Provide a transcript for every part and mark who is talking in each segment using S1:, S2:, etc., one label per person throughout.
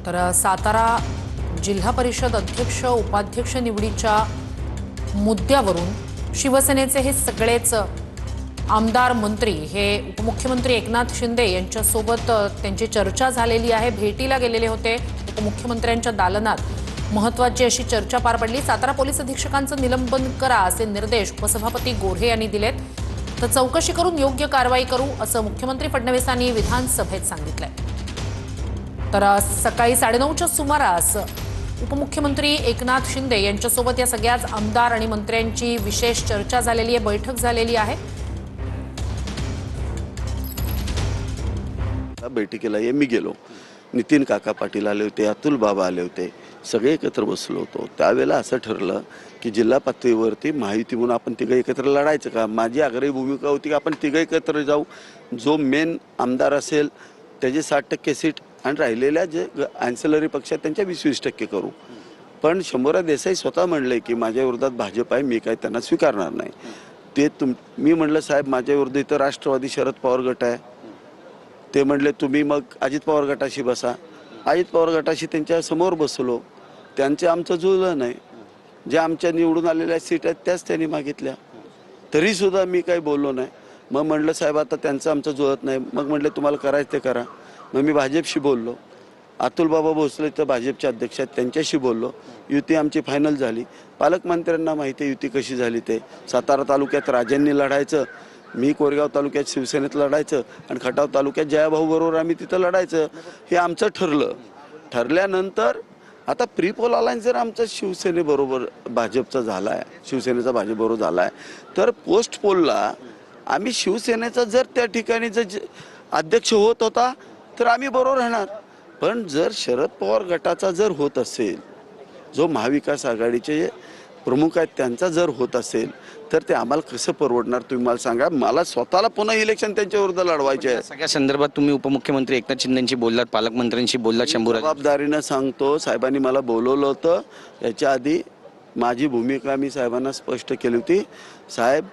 S1: तर सातारा जिल्हा परिषद अध्यक्ष उपाध्यक्ष निवडीच्या मुद्द्यावरून शिवसेनेचे हे सगळेच आमदार मंत्री हे उपमुख्यमंत्री एकनाथ शिंदे यांच्यासोबत त्यांची चर्चा झालेली आहे। भेटीला गेलेले होते। उपमुख्यमंत्र्यांच्या दालनात महत्त्वाची अशी चर्चा पार पडली। सातारा पोलीस अधीक्षकांचं निलंबन करा असे निर्देश उपसभापती गोऱ्हे यांनी दिलेत। तर चौकशी करून योग्य कारवाई करू असं मुख्यमंत्री फडणवीसांनी विधानसभेत सांगितलंय। तर सकाळी 9:30च्या सुमारास उपमुख्यमंत्री एकनाथ शिंदे यांच्यासोबत या सगळ्याच आमदार आणि मंत्र्यांची विशेष चर्चा झालेली आहे, बैठक झालेली आहे।
S2: बैठकीला मी गेलो, नितीन काका पाटील आले होते, अतुल बाबा आले होते, सगळे एकत्र बसलो होतो। त्यावेळेला असं ठरलं की जिल्हा पातळीवरती महायुती म्हणून आपण तिघं एकत्र लढायचं का। माझी आग्रही भूमिका होती की आपण तिघं एकत्र जाऊ, जो मेन आमदार असेल त्याचे 60% सीट आणि राहिलेल्या जे ॲन्सिलरी पक्ष आहेत त्यांच्या 20-20% करू। पण शंभूराज देसाई स्वतः म्हणले की माझ्या विरोधात भाजप आहे, मी काय त्यांना स्वीकारणार नाही। ते मी म्हणलं साहेब माझ्या विरुद्ध इथं राष्ट्रवादी शरद पवार गट आहे। ते म्हणले तुम्ही मग अजित पवार गटाशी बसा। अजित पवार गटाशी त्यांच्या समोर बसलो, त्यांचे आमचं जुळलं नाही। जे आमच्या निवडून आलेल्या सीट आहेत त्याच त्यांनी मागितल्या, तरीसुद्धा मी काही बोललो नाही। मग म्हटलं साहेब आता त्यांचं आमचं जुळत नाही। मग म्हटलं तुम्हाला करायचं ते करा। मग मी भाजपशी बोललो, अतुल बाबा भोसले तर भाजपचे अध्यक्ष आहेत त्यांच्याशी बोललो। युती आमची फायनल झाली। पालकमंत्र्यांना माहिती आहे युती कशी झाली ते। सातारा तालुक्यात राजांनी लढायचं, मी कोरेगाव तालुक्यात शिवसेनेत लढायचं आणि खटाव तालुक्यात जयाभाऊ बरोबर आम्ही तिथं लढायचं, हे आमचं ठरलं। ठरल्यानंतर आता प्री पोल अलायन्स जर आमचा शिवसेनेबरोबर भाजपचा झाला आहे, शिवसेनेचा भाजपबरोबर झाला आहे, तर पोस्ट पोलला आम्ही शिवसेनेचा जर त्या ठिकाणी जर अध्यक्ष होत होता तर आम्ही बरोबर राहणार। पण जर शरद पवार गटाचा जर होत असेल, जो महाविकास आघाडीचे प्रमुख आहेत त्यांचा जर होत असेल तर ते आम्हाला कसं परवडणार तुम्ही मला सांगा। मला स्वतःला पुन्हा इलेक्शन त्यांच्या विरुद्ध लढवायचे आहे।
S3: सगळ्या संदर्भात तुम्ही उपमुख्यमंत्री एकनाथ शिंदेंशी बोललात, पालकमंत्र्यांशी बोललात। शंभूराज
S2: जबाबदारीनं सांगतो, साहेबांनी मला बोलवलं होतं। याच्या आधी माझी भूमिका मी साहेबांना स्पष्ट केली होती। साहेब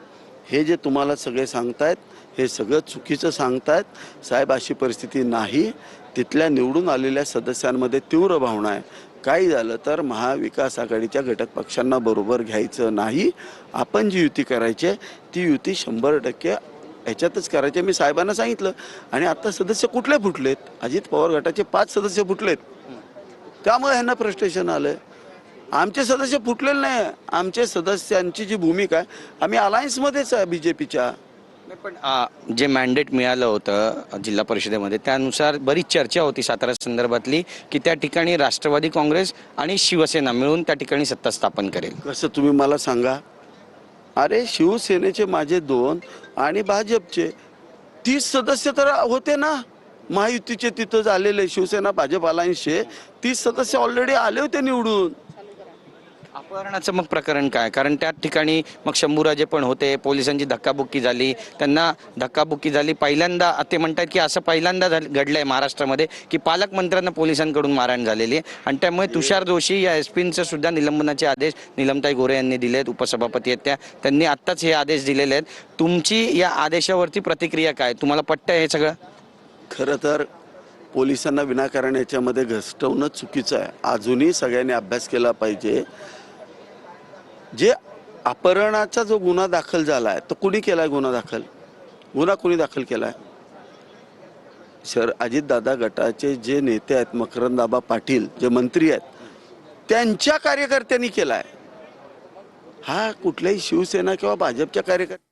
S2: हे जे तुम्हाला सगळे सांगतायत हे सगळं चुकीचं सांगतायत साहेब, अशी परिस्थिती नाही। तिथल्या निवडून आलेल्या सदस्यांमध्ये तीव्र भावना आहे। काही झालं तर महाविकास आघाडीच्या घटक पक्षांना बरोबर घ्यायचं नाही। आपण जी युती करायची आहे ती युती 100% ह्याच्यातच करायची मी साहेबांना सांगितलं। आणि आता सदस्य कुठले फुटलेत, अजित पवार गटाचे 5 सदस्य फुटलेत, त्यामुळे ह्यांना फ्रस्ट्रेशन आलं। आमचे सदस्य फुटलेले नाही, आमचे सदस्यांची जी भूमिका आहे आम्ही अलायन्समध्येच आहे बीजेपीच्या।
S3: पण जे मॅन्डेट मिळालं होतं जिल्हा परिषदेमध्ये त्यानुसार बरीच चर्चा होती सातारा संदर्भातली की त्या ठिकाणी राष्ट्रवादी काँग्रेस आणि शिवसेना मिळून त्या ठिकाणी सत्ता स्थापन करेल।
S2: कसं तुम्ही मला सांगा। अरे शिवसेनेचे माझे 2 आणि भाजपचे 30 सदस्य तर होते ना महायुतीचे, तिथं झालेले शिवसेना भाजप अलायन्सचे 30 सदस्य ऑलरेडी आले होते निवडून।
S3: अपहरणाचं मग प्रकरण काय? कारण त्या ठिकाणी मग शंभूराजे पण होते, पोलिसांची धक्काबुक्की झाली, त्यांना धक्काबुक्की झाली। पहिल्यांदा ते म्हणतात की असं पहिल्यांदा घडलंय महाराष्ट्रामध्ये की पालकमंत्र्यांना पोलिसांकडून मारहाण झालेली आहे। आणि त्यामुळे तुषार जोशी या एसपींचं सुद्धा निलंबनाचे आदेश निलमताई गोरे यांनी दिलेत, उपसभापती आहेत त्यांनी आत्ताच हे आदेश दिलेले आहेत। तुमची या आदेशावरती प्रतिक्रिया काय? तुम्हाला पटतं हे सगळं?
S2: खरं तर पोलिसांना विनाकारण याच्यामध्ये घसटवणं चुकीचं आहे। अजूनही सगळ्यांनी अभ्यास केला पाहिजे। जे अपहरणाचा जो गुन्हा दाखल झाला आहे तो कुणी केलाय? गुन्हा कुणी दाखल केलाय? अजितदादा गटाचे जे नेते आहेत, मकरंदाबा पाटील जे मंत्री आहेत त्यांच्या कार्यकर्त्यांनी केलाय। हा कुठल्याही शिवसेना किंवा भाजपच्या कार्यकर्त्या